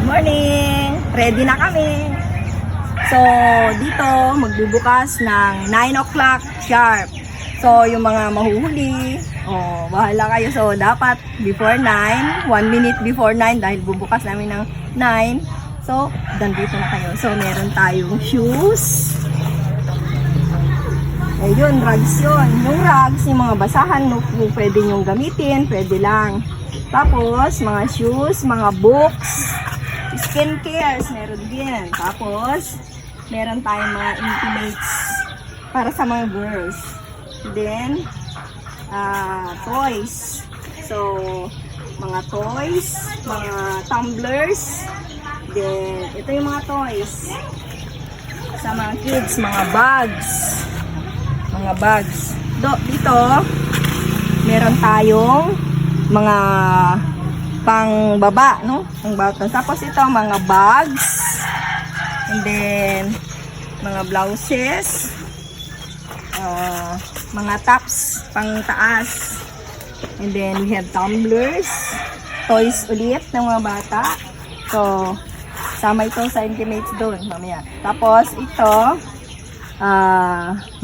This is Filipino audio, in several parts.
morning! Ready na kami! So, dito magbubukas ng 9 o'clock sharp. So, yung mga mahuhuli, bahala kayo. So, dapat before 9, 1 minute before 9 dahil bubukas namin ng 9. So, dito na kayo. So, meron tayong shoes. Ayun, rugs yun. Yung rugs, yung mga basahan, kung pwede nyong gamitin, pwede lang. Tapos, mga shoes, mga books, skincares, meron din. Tapos, meron tayong mga intimates para sa mga girls. Then, toys. So, mga toys, mga tumblers. Then, ito yung mga toys. Sa mga kids, mga bags. Mga bags. Dito, meron tayong mga pang-baba, no? Pang-bata. Tapos ito, mga bags. And then, mga blouses. Mga tops, pang-taas. And then, we have tumblers. Toys ulit ng mga bata. So, sama ito sa intimates doon, mamaya. Tapos, ito,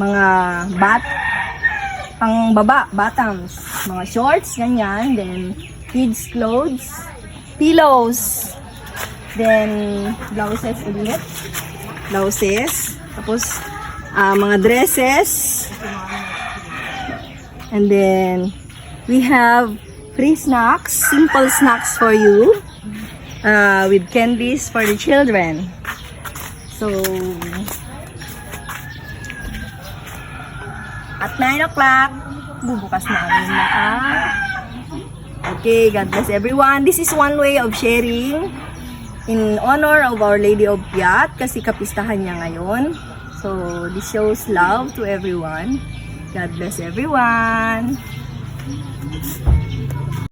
mga pang-baba, bottoms. Mga shorts, ganyan. Then, kids clothes, pillows, then blouses ulit, blouses, tapos mga dresses, and then we have free snacks, simple snacks for you, with candies for the children. So, at 9 o'clock, bubukas namin na Okay, God bless everyone. This is one way of sharing in honor of Our Lady of Piat kasi kapistahan niya ngayon. So, this shows love to everyone. God bless everyone.